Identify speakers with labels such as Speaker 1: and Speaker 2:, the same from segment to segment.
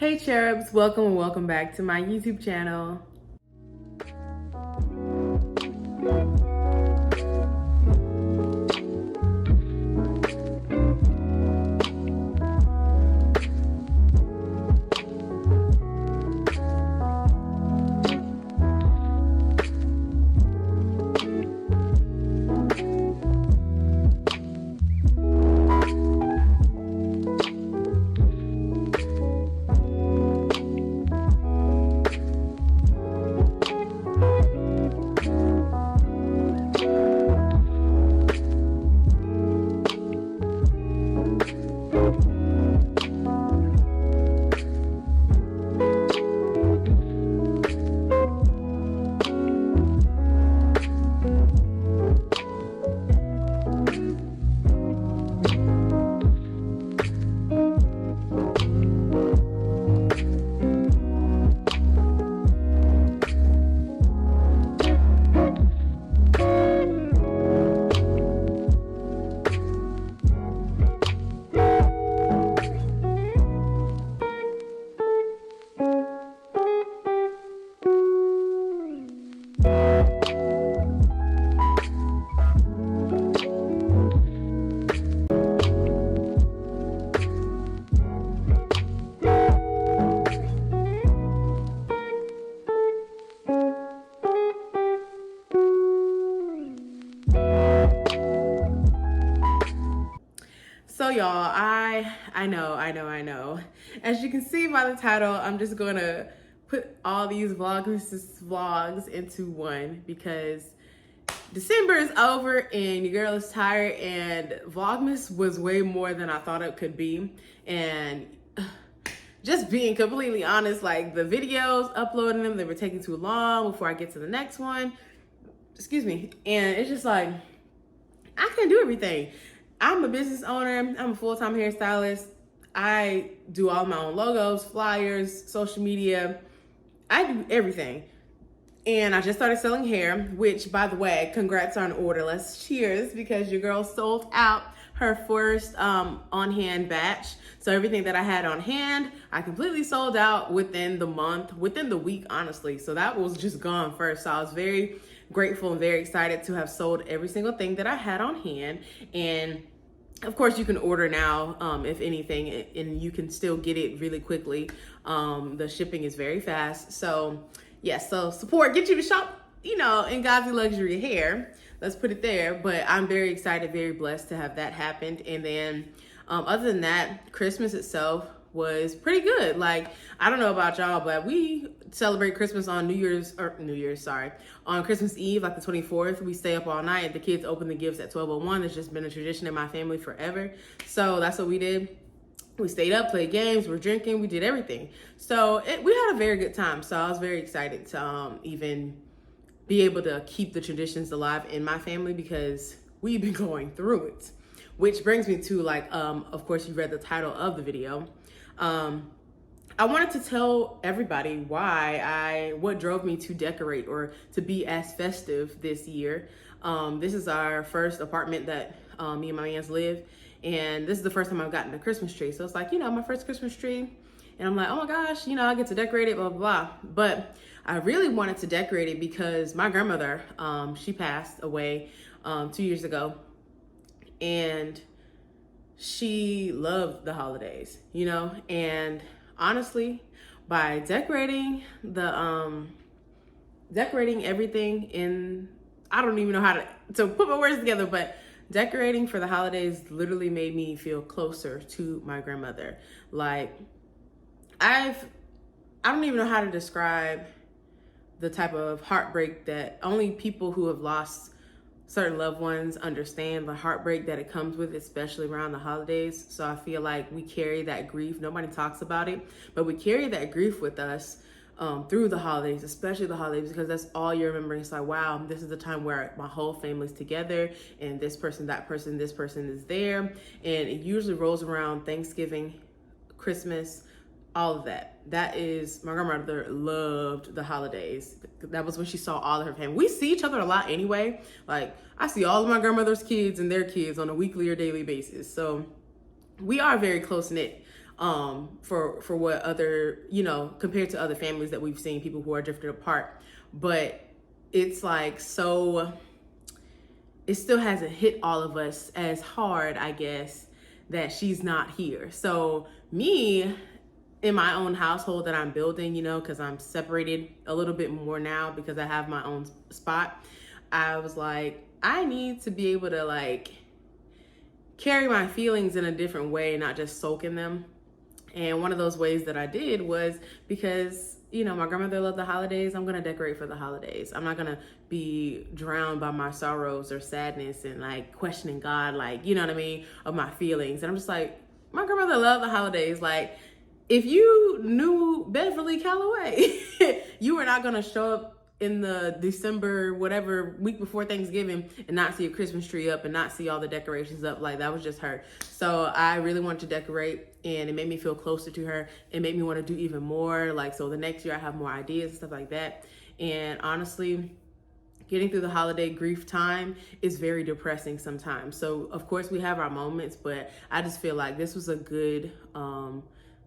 Speaker 1: Hey cherubs, welcome and welcome back to my YouTube channel. So y'all, I know. As you can see by the title, I'm just gonna put all these vlogs into one because December is over and your girl is tired, and Vlogmas was way more than I thought it could be. And just being completely honest, like the videos, uploading them, they were taking too long before I get to the next one. Excuse me. And it's just like, I can't do everything. I'm a business owner. I'm a full-time hairstylist. I do all my own logos, flyers, social media. I do everything. And I just started selling hair, which, by the way, congrats on order. Let's cheers, because your girl sold out her first on-hand batch. So everything that I had on hand, I completely sold out within the month, within the week, honestly. So that was just gone first. So I was very grateful and very excited to have sold every single thing that I had on hand. And of course, you can order now, if anything, and you can still get it really quickly. The shipping is very fast. So yes, so support, get you to shop, in Ngozi Luxury Hair. Let's put it there. But I'm very excited, very blessed to have that happened. And then other than that, Christmas itself was pretty good. Like, I don't know about y'all, but we celebrate Christmas on on Christmas Eve, like the 24th. We stay up all night. The kids open the gifts at 12:01. It's just been a tradition in my family forever. So that's what we did. We stayed up, played games, we're drinking, we did everything. So we had a very good time. So I was very excited to even be able to keep the traditions alive in my family, because we've been going through it. Which brings me to, like, of course, you read the title of the video. I wanted to tell everybody what drove me to decorate or to be as festive this year. This is our first apartment that me and my mans live, and this is the first time I've gotten a Christmas tree. So it's like, my first Christmas tree, and I'm like, oh my gosh, I get to decorate it, blah, blah, blah. But I really wanted to decorate it because my grandmother, she passed away 2 years ago, and she loved the holidays, and honestly, by decorating decorating everything in, I don't even know how to put my words together, but decorating for the holidays literally made me feel closer to my grandmother. Like, I don't even know how to describe the type of heartbreak that only people who have lost certain loved ones understand, the heartbreak that it comes with, especially around the holidays. So I feel like we carry that grief. Nobody talks about it, but we carry that grief with us through the holidays, especially the holidays, because that's all you're remembering. It's like, wow, this is the time where my whole family's together, and this person, that person, this person is there. And it usually rolls around Thanksgiving, Christmas, all of that. That is, my grandmother loved the holidays. That was when she saw all of her family. We see each other a lot anyway. Like, I see all of my grandmother's kids and their kids on a weekly or daily basis. So we are very close knit. for what other, you know, compared to other families that we've seen, people who are drifted apart. But it's like, so it still hasn't hit all of us as hard, I guess, that she's not here. So me, in my own household that I'm building, you know, because I'm separated a little bit more now because I have my own spot, I was like, I need to be able to like carry my feelings in a different way, not just soak in them. And one of those ways that I did was because, you know, my grandmother loved the holidays. I'm going to decorate for the holidays. I'm not going to be drowned by my sorrows or sadness and like questioning God, like, you know what I mean, of my feelings. And I'm just like, my grandmother loved the holidays. Like, if you knew Beverly Calloway, you were not going to show up in the December, whatever, week before Thanksgiving and not see a Christmas tree up and not see all the decorations up. Like, that was just her. So I really wanted to decorate, and it made me feel closer to her. It made me want to do even more. Like, so the next year I have more ideas and stuff like that. And honestly, getting through the holiday grief time is very depressing sometimes. So of course we have our moments, but I just feel like this was a good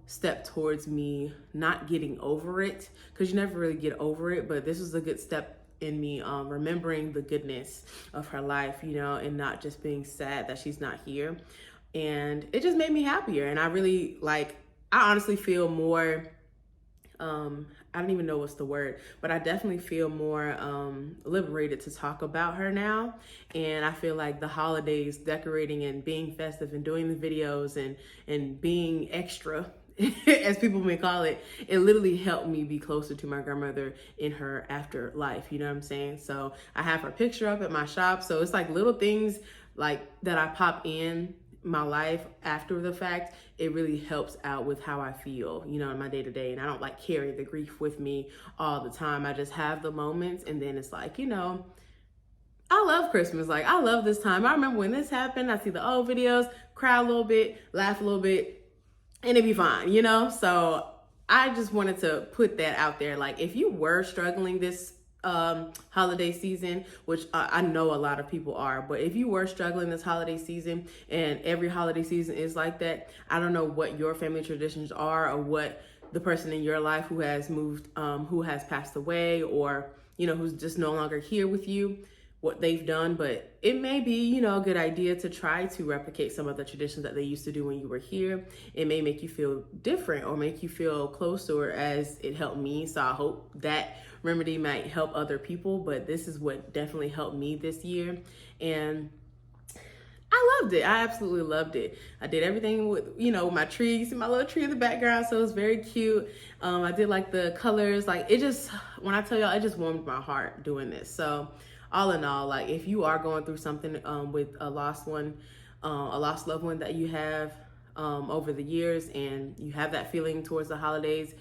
Speaker 1: step towards me not getting over it, because you never really get over it, but this was a good step in me remembering the goodness of her life, you know, and not just being sad that she's not here. And it just made me happier. And I really like, I honestly feel more I don't even know what's the word, but I definitely feel more liberated to talk about her now. And I feel like the holidays, decorating and being festive and doing the videos and being extra, as people may call it, it literally helped me be closer to my grandmother in her afterlife. You know what I'm saying? So I have her picture up at my shop. So it's like little things like that I pop in my life after the fact. It really helps out with how I feel, you know, in my day to day. And I don't like carry the grief with me all the time. I just have the moments, and then it's like, you know, I love Christmas. Like, I love this time. I remember when this happened, I see the old videos, cry a little bit, laugh a little bit, and it'd be fine, you know? So I just wanted to put that out there. Like, if you were struggling this holiday season, which I know a lot of people are, but if you were struggling this holiday season, and every holiday season is like that, I don't know what your family traditions are, or what the person in your life who has moved, who has passed away, or, you know, who's just no longer here with you, what they've done. But it may be, you know, a good idea to try to replicate some of the traditions that they used to do when you were here. It may make you feel different or make you feel closer, as it helped me. So I hope that remedy might help other people, but this is what definitely helped me this year. And I loved it. I absolutely loved it. I did everything with, you know, my tree. You see my little tree in the background, so it was very cute. I did like the colors. Like, it just, when I tell y'all, it just warmed my heart doing this. So all in all, like, if you are going through something with a lost one, a lost loved one that you have over the years, and you have that feeling towards the holidays,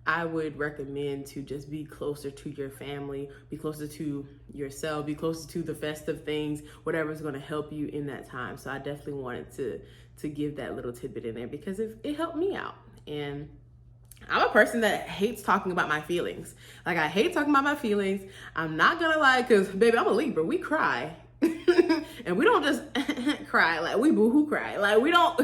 Speaker 1: I would recommend to just be closer to your family, be closer to yourself, be closer to the festive things, whatever's going to help you in that time. So I definitely wanted to give that little tidbit in there, because it helped me out. And I'm a person that hates talking about my feelings. Like, I hate talking about my feelings. I'm not gonna lie, because baby, I'm a Libra. We cry. And we don't just cry, like we boo-hoo cry. Like, we don't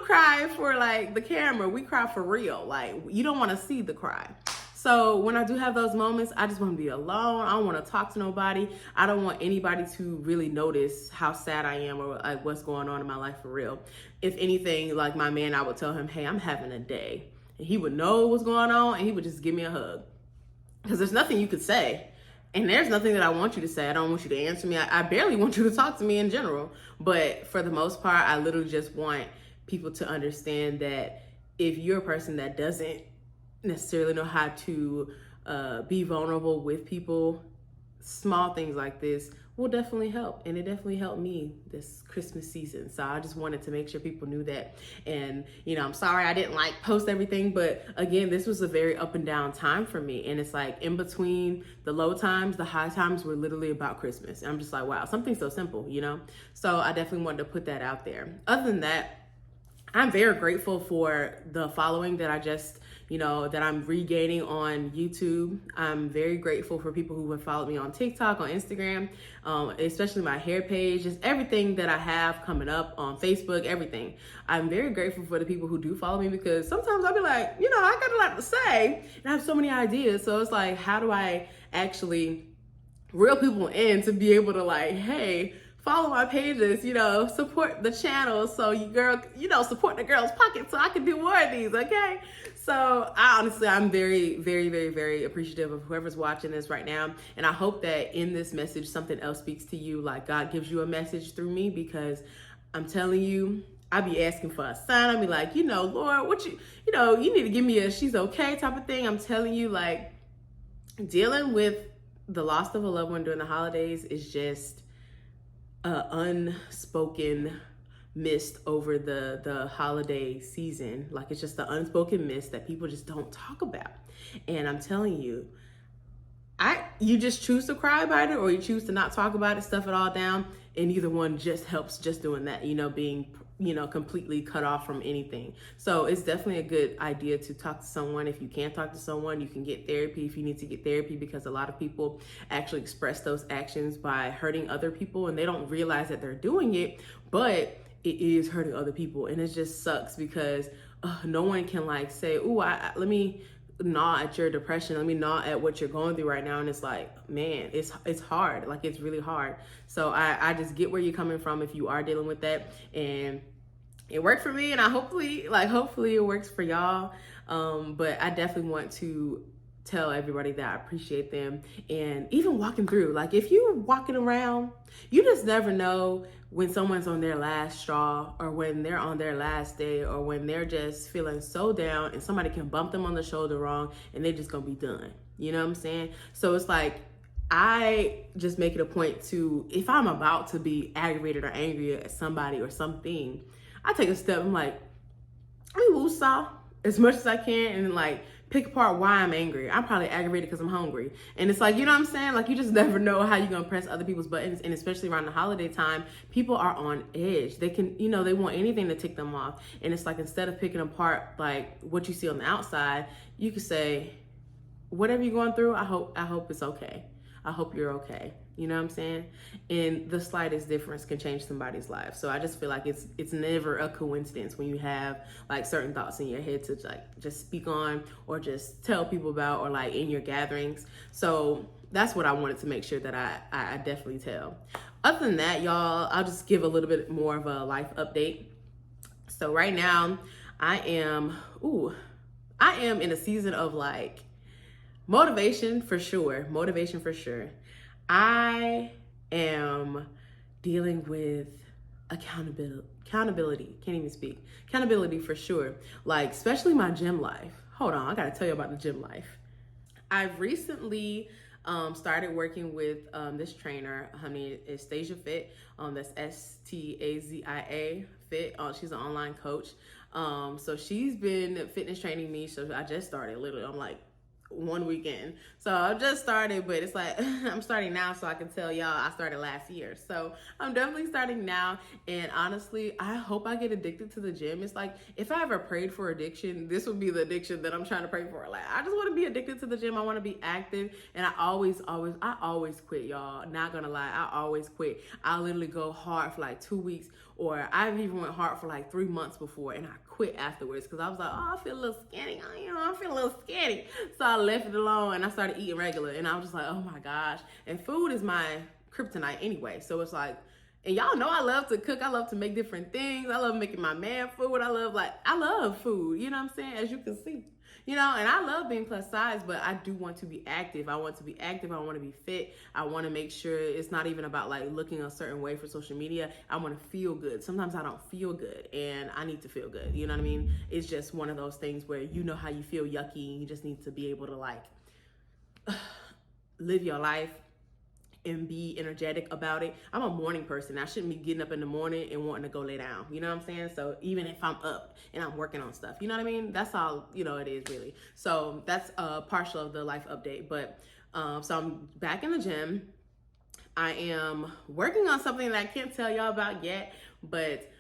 Speaker 1: cry for like the camera. We cry for real. Like, you don't want to see the cry. So when I do have those moments, I just want to be alone. I don't want to talk to nobody. I don't want anybody to really notice how sad I am, or like what's going on in my life for real. If anything, like my man, I would tell him, hey, I'm having a day. And he would know what's going on, and he would just give me a hug. Because there's nothing you could say. And there's nothing that I want you to say. I don't want you to answer me. I barely want you to talk to me in general. But for the most part, I literally just want people to understand that if you're a person that doesn't necessarily know how to be vulnerable with people, small things like this will definitely help. And it definitely helped me this Christmas season. So I just wanted to make sure people knew that. And, you know, I'm sorry I didn't like post everything, but again, this was a very up and down time for me. And it's like, in between the low times, the high times were literally about Christmas. And I'm just like, wow, something so simple, you know? So I definitely wanted to put that out there. Other than that, I'm very grateful for the following that I just, that I'm regaining on YouTube. I'm very grateful for people who have followed me on TikTok, on Instagram, especially my hair page, just everything that I have coming up on Facebook, everything. I'm very grateful for the people who do follow me, because sometimes I'll be like, I got a lot to say and I have so many ideas. So it's like, how do I actually reel people in to be able to like, hey, follow my pages, support the channel, so you girl, support the girl's pocket so I can do more of these, okay? So I'm very, very, very, very appreciative of whoever's watching this right now. And I hope that in this message, something else speaks to you, like God gives you a message through me, because I'm telling you, I be asking for a sign. I be like, Lord, what you need to give me a she's okay type of thing. I'm telling you, like, dealing with the loss of a loved one during the holidays is just unspoken mist over the holiday season. Like, it's just the unspoken mist that people just don't talk about. And I'm telling you, you just choose to cry about it, or you choose to not talk about it, stuff it all down, and either one just helps, just doing that, being completely cut off from anything. So it's definitely a good idea to talk to someone. If you can't talk to someone, you can get therapy if you need to get therapy, because a lot of people actually express those actions by hurting other people, and they don't realize that they're doing it, but it is hurting other people. And it just sucks, because no one can like say, "Ooh, let me gnaw at your depression, let me gnaw at what you're going through right now." And it's like, man, it's hard. Like, it's really hard. So I just get where you're coming from if you are dealing with that. And it worked for me, and hopefully it works for y'all. But I definitely want to tell everybody that I appreciate them. And even walking through, like, if you're walking around, you just never know when someone's on their last straw, or when they're on their last day, or when they're just feeling so down and somebody can bump them on the shoulder wrong and they're just gonna be done. You know what I'm saying? So it's like, I just make it a point to, if I'm about to be aggravated or angry at somebody or something, I take a step. I'm like, let me woosah as much as I can, and like pick apart why I'm angry. I'm probably aggravated because I'm hungry. And it's like, you know what I'm saying? Like, you just never know how you're gonna press other people's buttons. And especially around the holiday time, people are on edge. They can, they want anything to tick them off. And it's like, instead of picking apart like what you see on the outside, you could say, whatever you're going through, I hope it's okay. I hope you're okay. You know what I'm saying? And the slightest difference can change somebody's life. So I just feel like it's never a coincidence when you have like certain thoughts in your head to like just speak on, or just tell people about, or like in your gatherings. So that's what I wanted to make sure that I definitely tell. Other than that, y'all, I'll just give a little bit more of a life update. So right now I am in a season of like motivation for sure. I am dealing with accountability. Can't even speak. Accountability for sure. Like, especially my gym life. Hold on, I gotta tell you about the gym life. I've recently started working with this trainer. Her name is Stasia Fit. That's Stazia Fit. She's an online coach. So she's been fitness training me. So I just started, literally. I'm like, one weekend. So I just started, but it's like, I'm starting now, so I can tell y'all I started last year. So I'm definitely starting now. And honestly, I hope I get addicted to the gym. It's like, if I ever prayed for addiction, this would be the addiction that I'm trying to pray for. Like, I just want to be addicted to the gym. I want to be active. And I always quit, y'all. Not gonna lie, I always quit. I literally go hard for like 2 weeks, or I've even went hard for like 3 months before, and I quit afterwards because I was like, I feel a little skinny. I feel a little skinny. So I left it alone and I started eating regular, and I was just like, oh my gosh. And food is my kryptonite anyway. So it's like, and y'all know I love to cook. I love to make different things. I love making my man food. I love food. You know what I'm saying? As you can see. And I love being plus size, but I do want to be active. I want to be active. I want to be fit. I want to make sure it's not even about like looking a certain way for social media. I want to feel good. Sometimes I don't feel good, and I need to feel good. You know what I mean? It's just one of those things where you know how you feel yucky, and you just need to be able to like live your life and be energetic about it. I'm a morning person. I shouldn't be getting up in the morning and wanting to go lay down. You know what I'm saying? So even if I'm up and I'm working on stuff, you know what I mean? That's all, it is really. So that's a partial of the life update. But so I'm back in the gym. I am working on something that I can't tell y'all about yet, but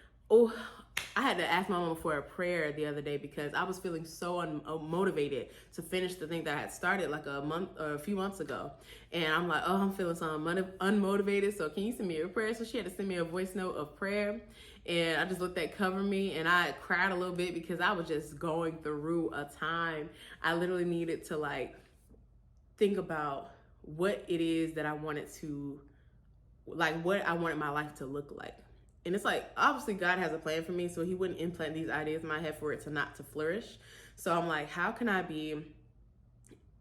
Speaker 1: I had to ask my mama for a prayer the other day because I was feeling so unmotivated to finish the thing that I had started like a few months ago. And I'm like, oh, I'm feeling so unmotivated. So can you send me a prayer? So she had to send me a voice note of prayer. And I just looked at Cover Me and I cried a little bit because I was just going through a time. I literally needed to like think about what it is that I wanted to, like what I wanted my life to look like. And it's like, obviously God has a plan for me, so he wouldn't implant these ideas in my head for it to not to flourish. So I'm like, how can I be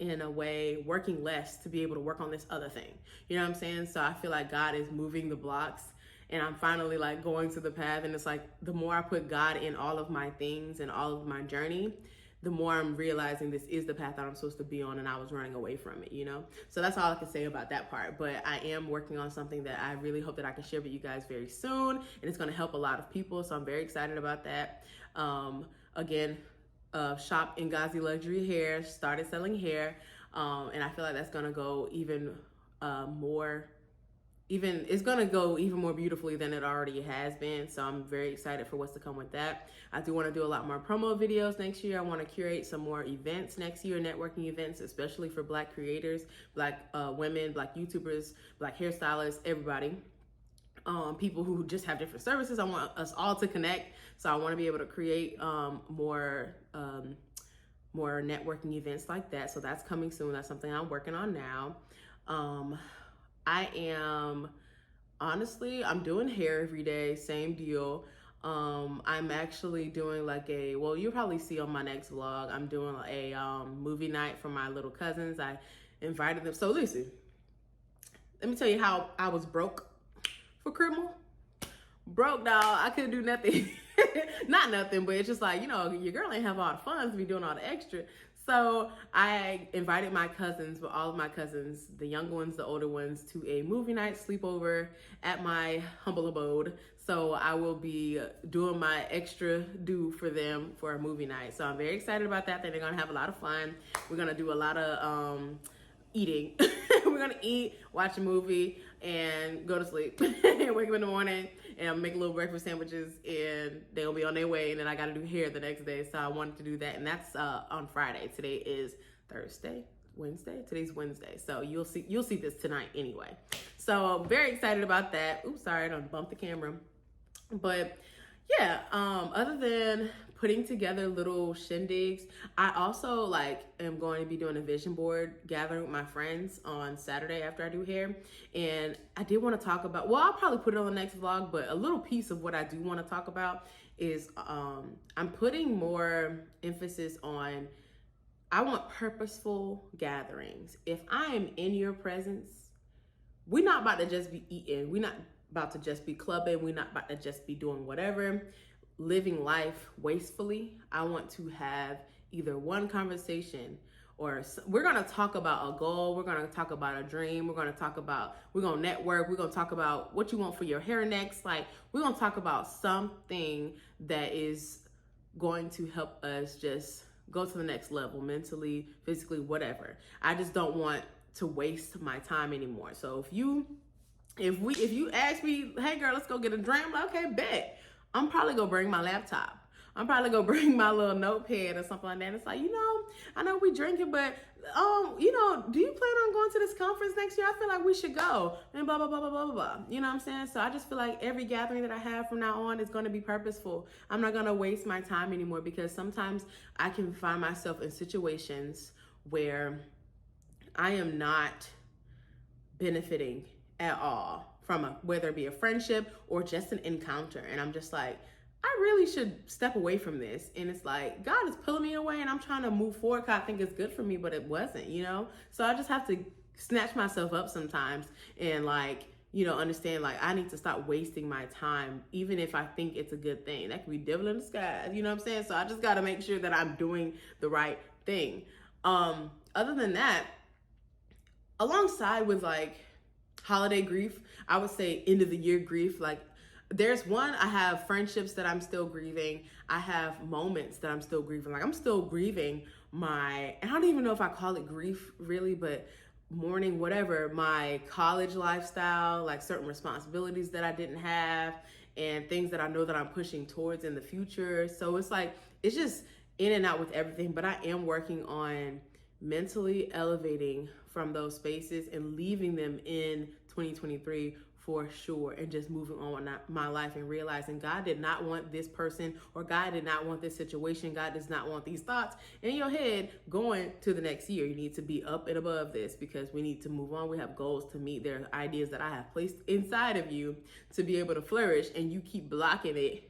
Speaker 1: in a way working less to be able to work on this other thing? You know what I'm saying? So I feel like God is moving the blocks and I'm finally like going to the path. And it's like, the more I put God in all of my things and all of my journey, the more I'm realizing this is the path that I'm supposed to be on and I was running away from it, you know? So that's all I can say about that part. But I am working on something that I really hope that I can share with you guys very soon. And it's gonna help a lot of people. So I'm very excited about that. Again, shop Ngozi Luxury Hair, started selling hair. And I feel like that's gonna go even more it's going to go even more beautifully than it already has been. So I'm very excited for what's to come with that. I do want to do a lot more promo videos next year. I want to curate some more events next year, networking events, especially for Black creators, Black women, Black YouTubers, Black hairstylists, everybody. People who just have different services. I want us all to connect. So I want to be able to create more networking events like that. So that's coming soon. That's something I'm working on now. I'm doing hair every day, same deal. I'm actually doing like you'll probably see on my next vlog, I'm doing a movie night for my little cousins. I invited them. So listen, let me tell you how I was broke for criminal. Broke, dog. I couldn't do nothing. Not nothing, but it's just like, you know, your girl ain't have all the fun to be doing all the extra. So I invited my cousins, but all of my cousins, the younger ones, the older ones, to a movie night sleepover at my humble abode. So I will be doing my extra due for them for a movie night. So I'm very excited about that. They're gonna have a lot of fun. We're gonna do a lot of eating. We're gonna eat, watch a movie, and go to sleep. And wake up in the morning and make little breakfast sandwiches, and they'll be on their way. And then I gotta do hair the next day, so I wanted to do that, and that's on Friday. Today is Wednesday. Today's Wednesday, so you'll see this tonight anyway. So I'm very excited about that. Oops, sorry, I done bumped the camera, but yeah, other than putting together little shindigs, I also am going to be doing a vision board gathering with my friends on Saturday after I do hair. And I did want to talk about, well, I'll probably put it on the next vlog, but a little piece of what I do want to talk about is I'm putting more emphasis on, I want purposeful gatherings. If I am in your presence, we're not about to just be eating. We're not about to just be clubbing. We're not about to just be doing whatever, living life wastefully. I want to have either one conversation or we're going to talk about a goal. We're going to talk about a dream. We're going to network. We're going to talk about what you want for your hair next. We're going to talk about something that is going to help us just go to the next level, mentally, physically, whatever. I just don't want to waste my time anymore. So if you ask me, hey girl, let's go get a drink, I'm like, okay, bet. I'm probably gonna bring my laptop. I'm probably gonna bring my little notepad or something like that. It's like, I know we drinking, but do you plan on going to this conference next year? I feel like we should go. And blah, blah, blah, blah, blah, blah. You know what I'm saying? So I just feel like every gathering that I have from now on is gonna be purposeful. I'm not gonna waste my time anymore, because sometimes I can find myself in situations where I am not benefiting at all from whether it be a friendship or just an encounter. And I'm just like, I really should step away from this. And it's like, God is pulling me away and I'm trying to move forward because I think it's good for me, but it wasn't, So I just have to snatch myself up sometimes and understand I need to stop wasting my time, even if I think it's a good thing. That could be devil in disguise, you know what I'm saying? So I just got to make sure that I'm doing the right thing. Other than that, alongside with holiday grief, I would say end of the year grief. There's I have friendships that I'm still grieving. I have moments that I'm still grieving. I'm still grieving I don't even know if I call it grief really, but mourning, whatever, my college lifestyle, certain responsibilities that I didn't have. and things that I know that I'm pushing towards in the future. So it's like, it's just in and out with everything, but I am working on mentally elevating from those spaces and leaving them in 2023 for sure, and just moving on with my life and realizing God did not want this person, or God did not want this situation. God does not want these thoughts in your head going to the next year. You need to be up and above this, because we need to move on. We have goals to meet. There are ideas that I have placed inside of you to be able to flourish, and you keep blocking it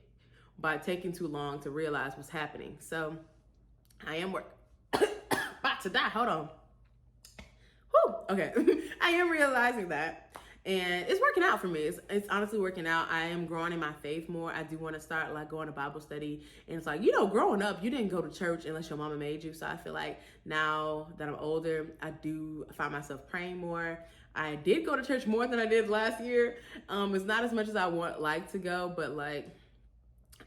Speaker 1: by taking too long to realize what's happening. So I am about to die. Hold on. Whew. Okay. I am realizing that. And it's working out for me. It's honestly working out. I am growing in my faith more. I do want to start like going to Bible study. And it's like, you know, growing up, you didn't go to church unless your mama made you. So I feel like now that I'm older, I do find myself praying more. I did go to church more than I did last year. It's not as much as I like to go, but like,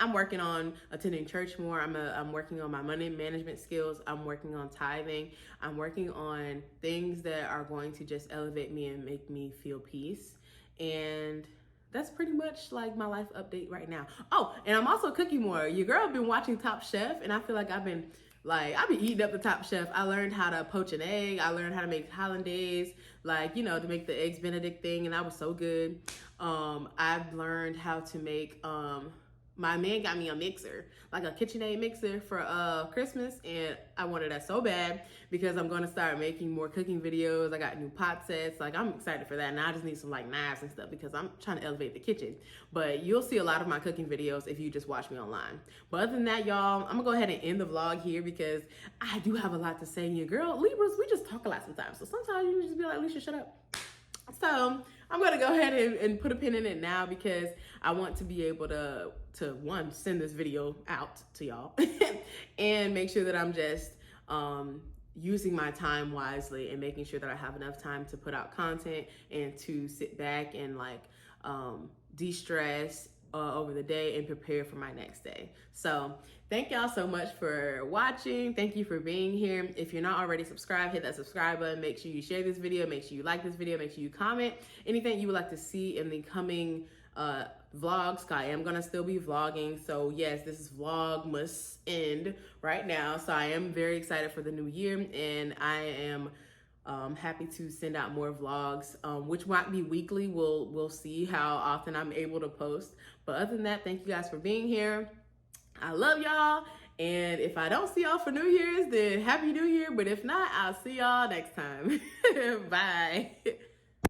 Speaker 1: I'm working on attending church more. I'm working on my money management skills. I'm working on tithing. I'm working on things that are going to just elevate me and make me feel peace. And that's pretty much like my life update right now. Oh, and I'm also cooking more. Your girl been watching Top Chef, and I feel like I've been eating up the Top Chef. I learned how to poach an egg. I learned how to make hollandaise, like, you know, to make the eggs Benedict thing, and that was so good. I've learned how to make my man got me a mixer, like a KitchenAid mixer for Christmas, and I wanted that so bad because I'm going to start making more cooking videos. I got new pot sets. Like, I'm excited for that. Now I just need some like knives and stuff because I'm trying to elevate the kitchen. But you'll see a lot of my cooking videos if you just watch me online. But other than that, y'all, I'm gonna go ahead and end the vlog here because I do have a lot to say. And your girl, Libras, we just talk a lot sometimes. So sometimes you can just be like, Alicia, shut up. So I'm going to go ahead and put a pin in it now because I want to be able to one, send this video out to y'all and make sure that I'm just using my time wisely and making sure that I have enough time to put out content and to sit back and like de-stress over the day and prepare for my next day. So thank y'all so much for watching. Thank you for being here. If you're not already subscribed, hit that subscribe button. Make sure you share this video. Make sure you like this video. Make sure you comment anything you would like to see in the coming vlogs. I am gonna still be vlogging. So yes, this is Vlogmas end right now. So I am very excited for the new year, and I am happy to send out more vlogs, which might be weekly. We'll see how often I'm able to post. But other than that, thank you guys for being here. I love y'all. And if I don't see y'all for New Year's, then Happy New Year. But if not, I'll see y'all next time. Bye.